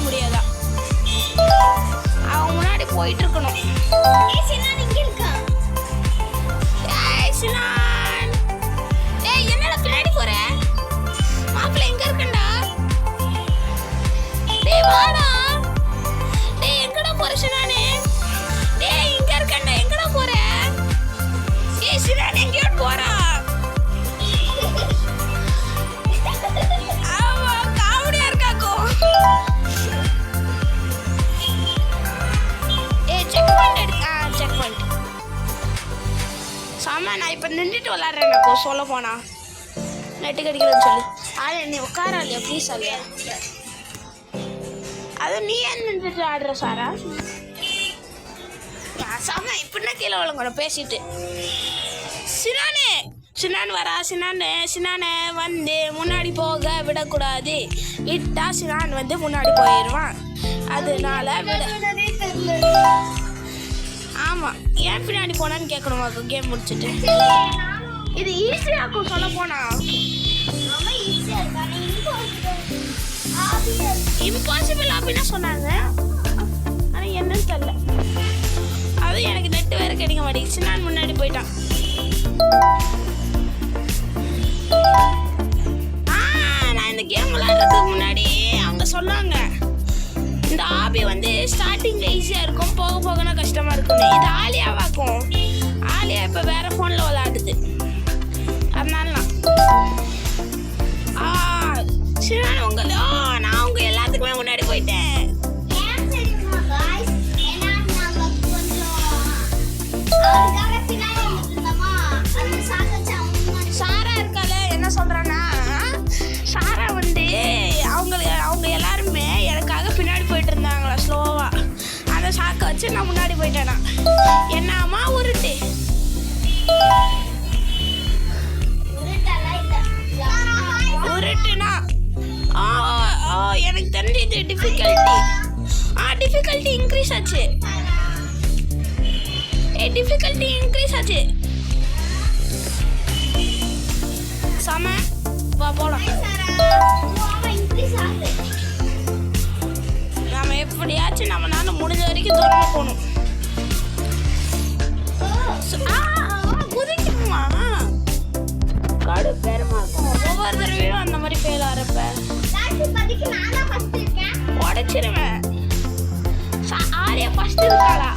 முடியாதா? அவன் முன்னாடி போயிட்டு இருக்கணும். சினான், டேய் என்னடா பின்னாடி போற? மாப்பிள்ளை எங்க இருக்கண்டா? டேய் வாடா. டேய் எங்கடா போற சினானே? டேய் இங்க இருக்கண்டா, எங்கடா போற? டேய் சினான் எங்கேயோ போறா. ஆமா காமெடியா இருக்காக்கோ. ஏய் செக் பாயிண்ட் எடுக்க, செக் பாயிண்ட். சாமா நான் இப்போ நின்றுட்டு விளாட்றேன்க்கோ. சொல்ல போனா நெட்டு கடிக்கிறேன்னு சொல்லி ஆளே நீ உட்கார இல்லையா ப்ளீஸ் இல்லையா? அது நீ ஏன் நின்றுட்டு ஆடுற சாரா? சாமா இப்படின்னா கீழே விழுங்க பேசிட்டு. சினானே சினான் வரா. சினானே வந்து முன்னாடி போக விடக்கூடாது. விட்டா சினான் வந்து முன்னாடி போயிடுவான். அதனால விட. ஆமாம் ஏன் பின்னாடி போனான்னு கேட்கணுமாக்கும் கேம் முடிச்சுட்டு. இது ஈஸியாக்கும் சொல்ல போனா. இம்பாசிபிள் அப்படின்னா சொன்னாங்க. ஆனால் என்னன்னு தெரியல. அது எனக்கு நெட்டு வேற கிடைக்க மாட்டேங்குது. நான் முன்னாடி போயிட்டான். நான் இந்த கேம் விளையாடுறதுக்கு முன்னாடி அவங்க சொன்னாங்க இந்த ஆபி வந்து ஸ்டார்டிங்ல ஈஸியா இருக்கும், போக போகனா கஷ்டமா இருக்கும். இது ஆலியாவாக்கும். ஆலியா இப்ப வேற போன்ல விளையாடுது. அதனால நான் உங்க எல்லாத்துக்குமே முன்னாடி போயிட்டேன். சாரா இருக்கால என்ன சொல்றானா, சாரா வந்து அவங்க எல்லாருமே எனக்காக பின்னாடி போயிட்டு இருந்தாங்களா ஸ்லோவா. அதை சாக்க வச்சு நான் முன்னாடி போயிட்டேனா. என்னமா உருட்டு உருட்டுனா எனக்கு தெரிஞ்சு இது டிஃபிகல்ட்டி இன்க்ரீஸ் ஆச்சு. டிஃபிகல்ட்டி இன்க்ரீஸ் ஆச்சு. சம வா போலாம். நம்ம எப்படியாச்சும் நம்ம நானும் முடிஞ்ச வரைக்கும் தூரமா போகணும். குதிக்கணுமா? காடு பேரமா இருக்கும். ஒவ்வொரு தடவையும் அந்த மாதிரி ஃபெயில் ஆகிறப்ப உடைச்சிருவேன். ஆரியா ஃபர்ஸ்ட் இருக்காளா?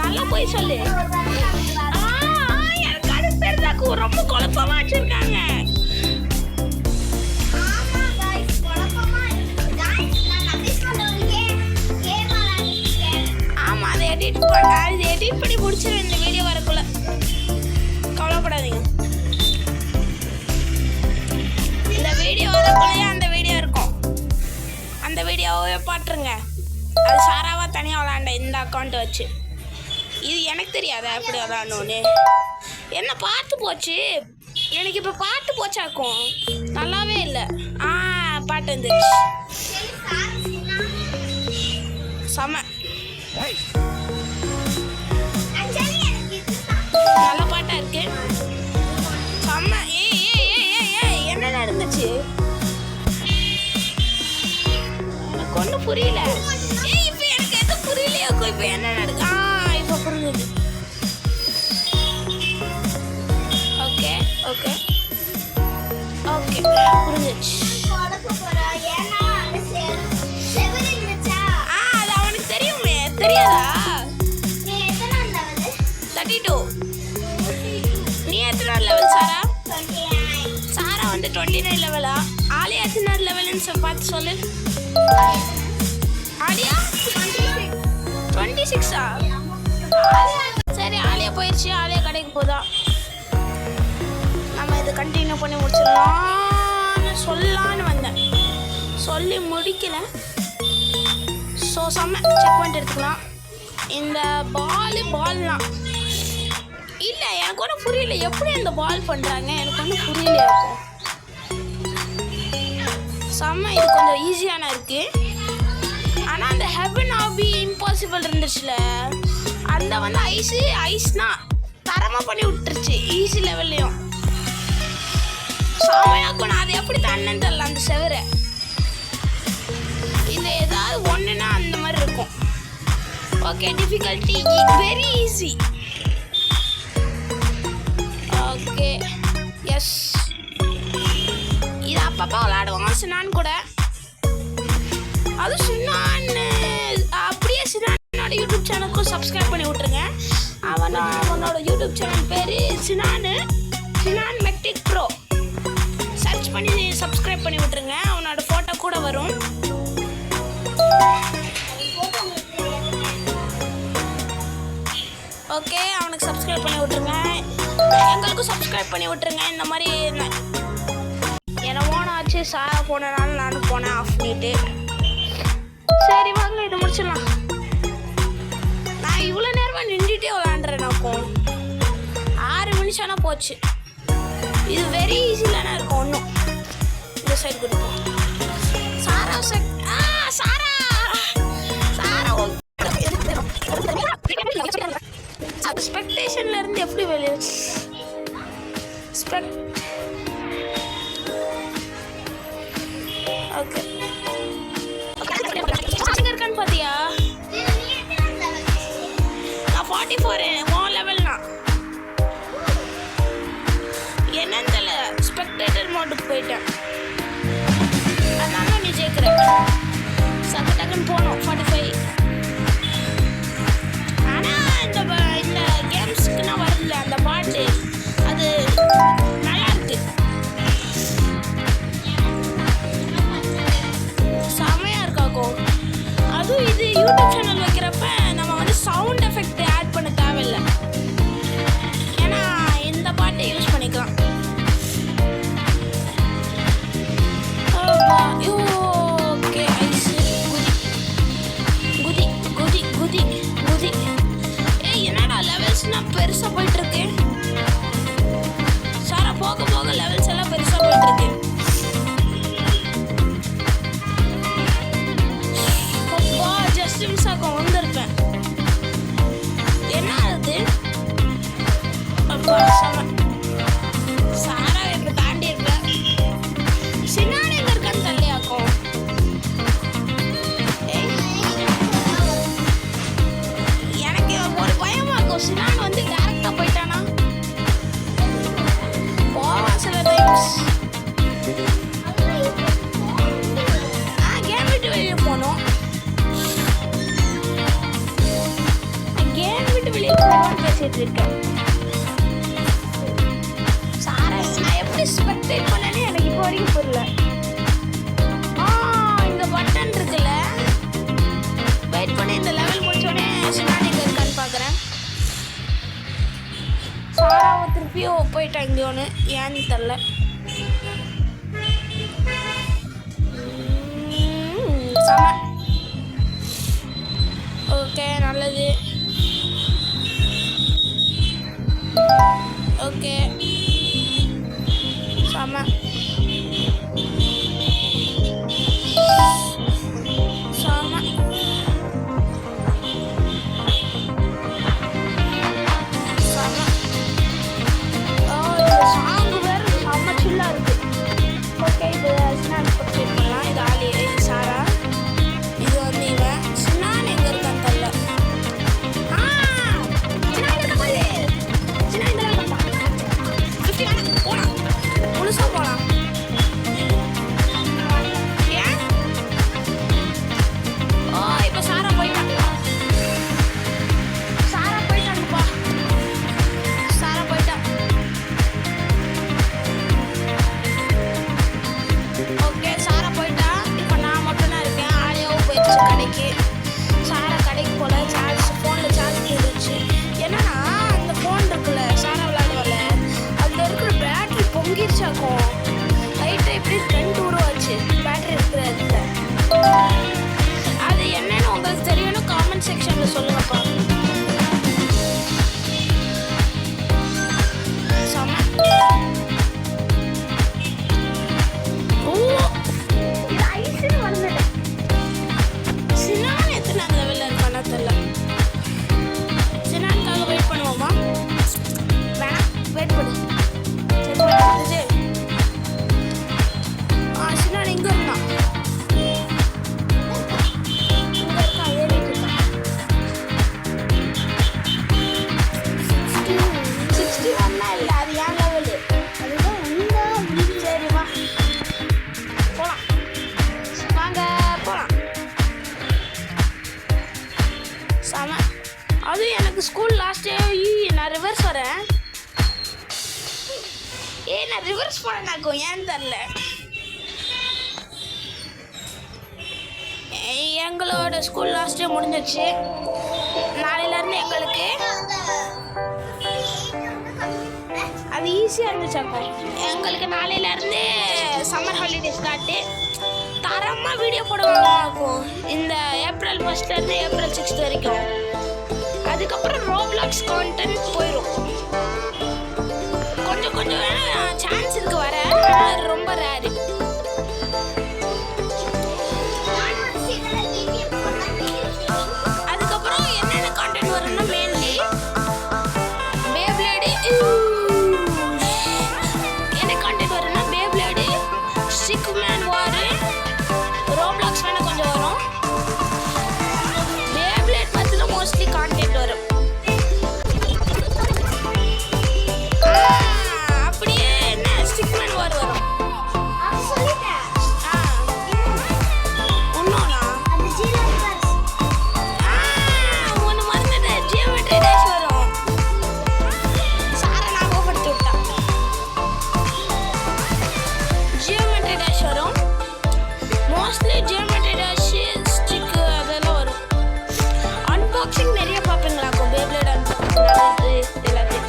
நல்லா போய் சொல்லு. எனக்கு காடு பேருதாக்கு ரொம்ப குழப்பமா வச்சிருக்காங்க. ஆமா அதை எடிட் பண்ணி முடிச்சிருவேன் இந்த வீடியோ வரக்குள்ள. கவலைப்படாதீங்க. இந்த வீடியோ வரக்குள்ளேயே அந்த வீடியோ இருக்கும். அந்த வீடியோவே பாட்டுருங்க. அது சாராவா தனியாக விளாண்ட இந்த அக்கௌண்ட் வச்சு. இது எனக்கு தெரியாதா எப்படி விளாடணும்னு. என்ன பார்த்து போச்சு எனக்கு. இப்போ பார்த்து போச்சாக்கும் நல்லாவே இல்லை. பாட்டு வந்துருச்சு. செம நல்ல பாட்டா இருக்கு. செம்ம. என்ன நடந்துச்சு எனக்கு ஒன்றும் புரியல. இப்போ எனக்கு எதுவும் புரியலையோ. இப்போ என்ன நடக்கு? இப்போ புரிஞ்சுது. ஓகே ஓகே ஓகே புரிஞ்சிச்சு. அது அவனுக்கு தெரியுமே. தெரியாதா? 32. நீ எத்தனை லெவல் சாரா? சாரா வந்து 29 லெவலா? ஆலியா எத்தனை லெவல்னு பார்த்து சொல்லு. ஆலியா 26ஆ? சரி ஆலியா போயிடுச்சு. ஆலியா கடைக்கு போதா. நம்ம இதை கண்டினியூ பண்ணி முடிச்சிடலாம்னு சொல்லலான்னு வந்தேன். சொல்லி முடிக்கல. ஸோ செம்ம செக் பண்ணிட்டு எடுத்துக்கலாம். இந்த பால்லாம் இல்லை எனக்கு ஒன்றும் புரியல. எப்படி அந்த பால் பண்ணுறாங்க எனக்கு ஒன்றும் புரியல. இருக்கும் செம்ம. இது கொஞ்சம் ஈஸியான இருக்குது. ஆனால் அந்த ஹெவன் ஆபி இம்பாசிபிள் இருந்துச்சுல, அந்த வந்து ஐஸ்னா தரமாக பண்ணி விட்டுருச்சு ஈஸி லெவல்லையும். செம்மையாக்கும். நான் அதை எப்படி தாண்டேன்னு தெரியல அந்த செவரை. இருக்கும். Okay, difficulty very easy. Okay, yes. இது அப்பப்போ விளாடுவாங்க சினான் கூட. அது சினான் அப்படியே சினானோட யூடியூப் சேனலுக்கும் சப்ஸ்கிரைப் பண்ணி விட்ருங்க. அவனோட யூடியூப் சேனல் பேர் சினான் மெக்டிக் ப்ரோ. சர்ச் பண்ணி சப்ஸ்கிரைப் பண்ணி விட்ருங்க. அவனோட ஃபோட்டோ கூட வரும். ஓகே, அவனுக்கு சப்ஸ்கிரைப் பண்ணி விட்ருங்க. எங்களுக்கும் சப்ஸ்கிரைப் பண்ணி விட்ருங்க. இந்த மாதிரி என்ன ஃபோன் ஆச்சு, சாரா போனனால நானும் போனேன் ஆஃப் பண்ணிட்டு. சரி வாங்க இதை முடிச்சிடலாம். நான் இவ்வளோ நேரமாக நின்றுட்டே விளாண்டுறேனாக்கும் 6 நிமிஷம்னா போச்சு. இது வெரி ஈஸிலான இருக்கும். ஒன்றும் இந்த சைடு கொடுப்போம். சாரா சாரா எக்ஸ்பெக்டேஷன்ல இருந்து எப்படி வெளியே ஓகே இருக்கான்னு பாத்தியா? நான் 44 உன் லெவல்னா என்னன்னு தெரியல. ஸ்பெக்டேட்டர் மோடுக்கு போயிட்டேன். அதனால நீ ஜெயிக்கிற. டக்குன்னு போனோம் 45. ஆனால் இந்த கேம்ஸ்க்குன்னா வரல அந்த பாட்டு. அது நல்லா இருக்கு, செமையாக இருக்காக்கும். அதுவும் இது யூடியூப் சேனல் வைக்கிறப்ப நம்ம வந்து சவுண்ட் எஃபெக்ட் ஆட் பண்ண தேவையில்லை. ஏன்னா இந்த பாட்டை யூஸ் பண்ணிக்கலாம். ஓகே, ஐஸ் குதி குதி குதி குதி. என்னடா லெவல்ஸ்னா பெருசாக போயிட்டு இருக்கு. சாரா போக போக லெவல்ஸ் எல்லாம் பெருசாக போயிட்டு இருக்கு. அப்பா ஜஸ்ட் மிஸ்ஸாக்கும் வந்திருப்பேன். என்ன ஆகுது? அப்பா சாரா இப்போ தாண்டி இருப்பேன். சின்னாடி எங்க இருக்கான்னு தள்ளியாக்கும். எனக்கு ஒரு பயமாக்கும். சினான் வந்து டேரக்டா போயிட்டானா போவான் சில டைம்ஸ். கேம் விட்டு வெளியே போனோம். கேம் விட்டு வெளியே போகணும்னு பேசிட்டு இருக்கேன். சாரா நான் எப்படி ஸ்பெக்டேட் பண்ணேன்னு எனக்கு இப்போ வரைக்கும் புரியல. இந்த பட்டன் இருக்குல்ல, வெயிட் பண்ணி இந்த லெவல் முடிச்சோடனே சினான் எங்க இருக்கான்னு பார்க்குறேன். சாராவை திருப்பியும் போயிட்டேன் இங்கே ஒன்று, ஏன்னு தெரில. செம. ஓகே, நல்லது. ஓகே, செம செம. சாங் வேறு செம்ம சில்லாக இருக்கு. ஓகே, இது சின்னான் பர்ச்சேஸ் பண்ணலாம். இது ஆலி, இது சாரா, இது வந்து இவன். சின்னான் எங்கே இருக்கான்னு தெரியல. சின்னான் இருக்க மாதிரி சின்னான் இந்த லெவல் பண்ணலாம். 50 போகலாம், முழுசாக போகலாம். ஏன்? இப்போ சாரா போயிட்டான். சாரா போயிட்டான்ப்பா. சாரா போயிட்டான். ஓகே, சாரா போயிட்டா. இப்போ நான் மட்டும்தான் இருக்கேன். ஆலியாவும் போயிடுச்சு கடைக்கு. சாரா கடைக்கு போல. ஃபோனில் சார்ஜ் போயிடுச்சு. என்னன்னா அந்த ஃபோன் இருக்குல்ல, சாரா விளையாடுவாள், அதில் இருக்கிற பேட்ரி பொங்கிருச்சாக்கும். லைட்டாக எப்படி 2 உருவாச்சு பேட்ரி இருக்கிறதுல. அது என்னன்னு உங்களுக்கு தெரியணும், காமெண்ட் செக்ஷனில் சொல்லுங்கப்பா. செம. ஓ, இது ஐஸ்ன்னு வந்துட்டேன். சினான் ஸ்கூல் லாஸ்ட் டே நான் ரிவர்ஸ் வரேன். நான் ரிவர்ஸ் பண்ணாக்கும் ஏன்னு தெரில. எங்களோட ஸ்கூல் லாஸ்ட் டே முடிஞ்சிச்சு. நாளையிலேருந்து எங்களுக்கு அது ஈஸியாக இருந்துச்சாக்கோ. எங்களுக்கு நாளையிலேருந்து சம்மர் ஹாலிடே ஸ்டார்ட்டு. தரமாக வீடியோ போடுவாங்களாக்கும் இந்த ஏப்ரல் 1 ஏப்ரல் 6 வரைக்கும். அதுக்கப்புறம் ரோப்ளாக்ஸ் கான்டென்ட் போயிடும். கொஞ்சம் கொஞ்சம் சான்ஸ் இருக்கு வர, ஆனால் ரொம்ப ரேரு. அதுக்கப்புறம் என்னென்ன கான்டென்ட் வரும்னா மெயின்லி பேப்ளேடு. என்ன கான்டென்ட் வரும்னா பேப்ளேடு, ஸ்டிக்மேன் வாரு, ரோப்ளாக்ஸ் வேணா கொஞ்சம் வரும். பேப்ளேட் பார்த்துல மோஸ்ட்லி கான்டென்ட் வரும். அப்படியே என்ன ஸ்டிக்மேன் வார் வரும். ஒன்று மறந்துட்டு ஜியோமெட்ரி டேஷ் வரும். சாரை ஞாபகப்படுத்தி விட்டா. ஜியோமெட்ரி டேஷ் வரும். மோஸ்ட்லி ஜியோமெட்ரி டேஷ், ஸ்டிக் அதெல்லாம் வரும். அன்பாக்சிங் நிறைய பார்ப்பீங்களாக்கும். பேப்ளேட் அன்பாக்சிங் எல்லாத்தையும்.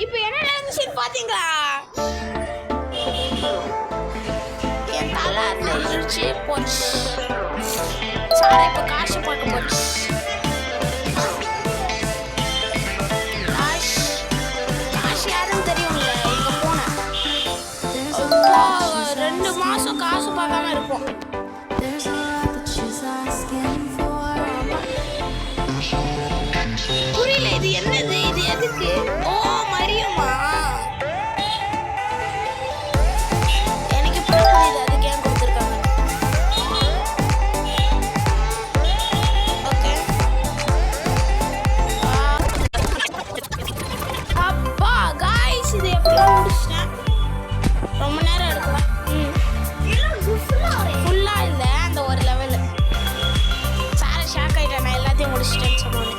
இப்போ என்ன நடந்துச்சு பாத்தீங்களா? என் தலை அதுல இழுச்சு போச்சு. சாரை இப்போ காசு பார்க்க போச்சு. காசு யாருன்னு தெரியும்ல, இங்க போனேன். 2 மாசம் காசு பார்க்காம இருப்போம். புரியல, இது என்னது, இது எதுக்கு? ஓ மரியுமா, எனக்கு இப்போ புரியுது அதுக்கு ஏன் கொடுத்துருக்காங்க. ஓகே, அப்பா காய்ஸ் இது எப்படியும் முடிச்சிட்டேன். ரொம்ப நேரம் எடுக்கலாம். ஃபுல்லா இல்லை, அந்த ஒரு லெவலு. சாரை ஷாக் ஆகிட்டேன் நான் எல்லாத்தையும் முடிச்சிட்டேன்னு சொன்னோன்னே.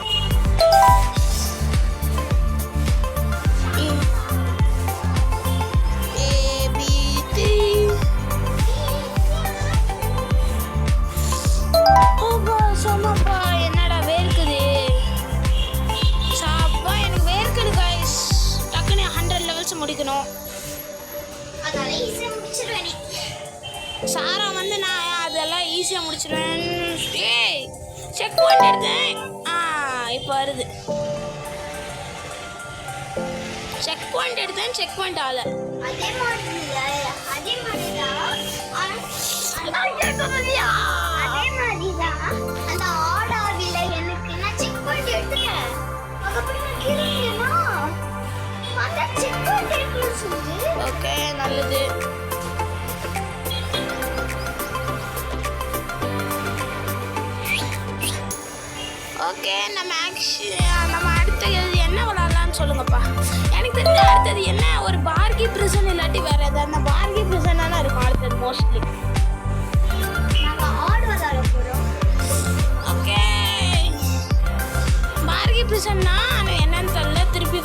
என்னடா வேர்க்குது சாப்பா, எனக்கு வேர்க்குது காய்ஸ். டக்குன்னு 100 லெவல்ஸ் முடிக்கணும். சாரா வந்து நான் அதெல்லாம் ஈஸியாக முடிச்சிடுவேன். செக் பாயிண்ட் எடுத்தேன். இப்போ வருது. செக் பாயிண்ட் எடுத்தேன், செக் பாயிண்ட் ஆகல. அதே மாதிரி அந்த ஆடாவில எனக்கு நான் செக் பாயிண்ட் எடுத்துட்டேன். அதுக்கப்புறம் நான் கீழே அந்த செக் பாயிண்ட் எடுக்கணும்னு சொல்லி. ஓகே நல்லது. ஓகே நம்ம அடுத்தது என்ன விளாட்லான்னு சொல்லுங்கப்பா. எனக்கு தெரிஞ்ச அடுத்தது என்ன, ஒரு பார்கி பிரிசன் இல்லாட்டி வேற ஏதாவது. அந்த பார்கி பிரிசன் தானே இருக்கும் அடுத்தது மோஸ்ட்லி. நாங்கள் ஆடு விளாட போகிறோம். ஓகே பார்கி பிரிசன்னா என்னன்னு தெரியல. திருப்பி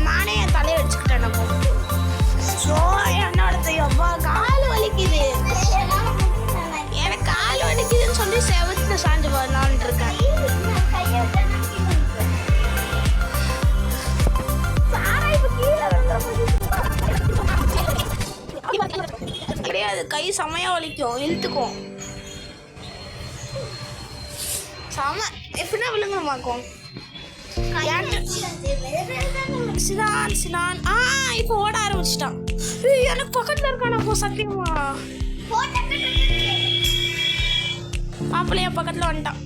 நானே என் தலையை அடிச்சுக்கிட்டேன். என்னோட கால் வலிக்குது, எனக்கு கால் வலிக்குதுன்னு சொல்லி செவத்துல சாஞ்சு வரலான்னு இருக்கேன். கிடையாது, கை செமையா வலிக்கும், இழுத்துக்கும். செம எப்படின்னா விழுங்கணுமாக்கும். சினான் இப்போ ஓட ஆரம்பிச்சிட்டான். எனக்கு பக்கத்துல இருக்கானப்போ சத்தியமா. மாப்பிள்ளைய பக்கத்துல வந்துட்டான்.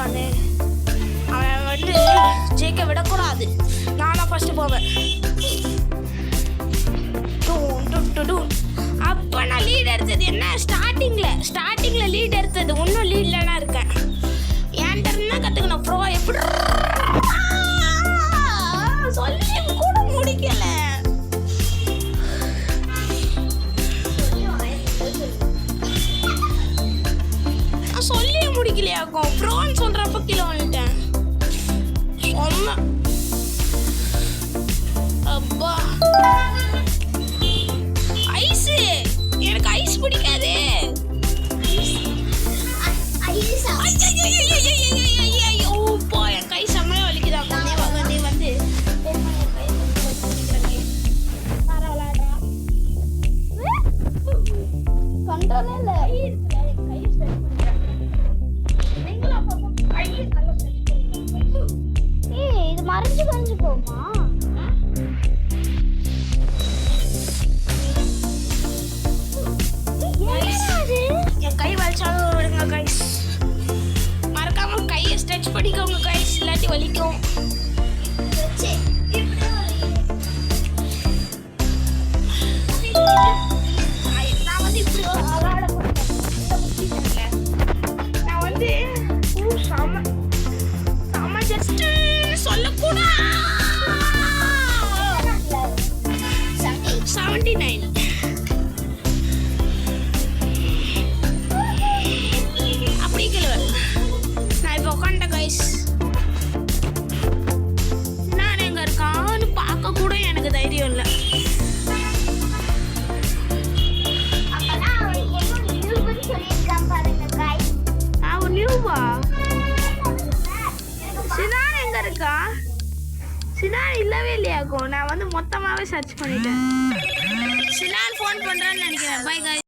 இருக்கானே, அவன் வந்து ஜெயிக்க விடக்கூடாது. நானா ஃபர்ஸ்ட் போவேன். அப்போ நான் லீட் எடுத்தது என்ன, ஸ்டார்டிங்ல லீட் எடுத்தது. இன்னும் லீட்லனா இருக்கேன். என் டர்ன் தான் கற்றுக்கணும். ப்ரோ எப்படி சொல்லி கூட முடிக்கல. நான் சொல்லியே முடிக்கலையாக்கும். ப்ரோன்னு சொல்றப்ப கீழே வந்துட்டேன். சொன்ன அப்பா ஐஸ், எனக்கு ஐஸ் பிடிக்காது. ஓப்பா என் கை செம்மையா வலிக்குதாக்கா. நீ வந்து கண்ட்ரோலே இல்லை. இது மறைஞ்சு மறைஞ்சு போமா? என் கை வலிச்சாலும் விடுங்க கைஸ். மறக்காம கையை ஸ்ட்ரெச் பண்ணிக்கோங்க கைஸ், இல்லாட்டி வலிக்கும். நான் வந்து இப்படி நான் வந்து செம ஜஸ்ட் சொல்லக்கூடா. 79 அப்படி கிலோவேன். நான் இப்போ உட்காந்துட்டேன் கைஸ். நான் எங்க இருக்கான்னு பார்க்க கூட எனக்கு தைரியம் இல்லை. அவன் நியூவா? சினான் எங்க இருக்கா? சினான் இல்லவே இல்லையாக்கும். நான் வந்து மொத்தமாவே சர்ச் பண்ணிட்டேன். சினான் ஃபோன் பண்றேன்னு நினைக்கிறேன். Bye guys.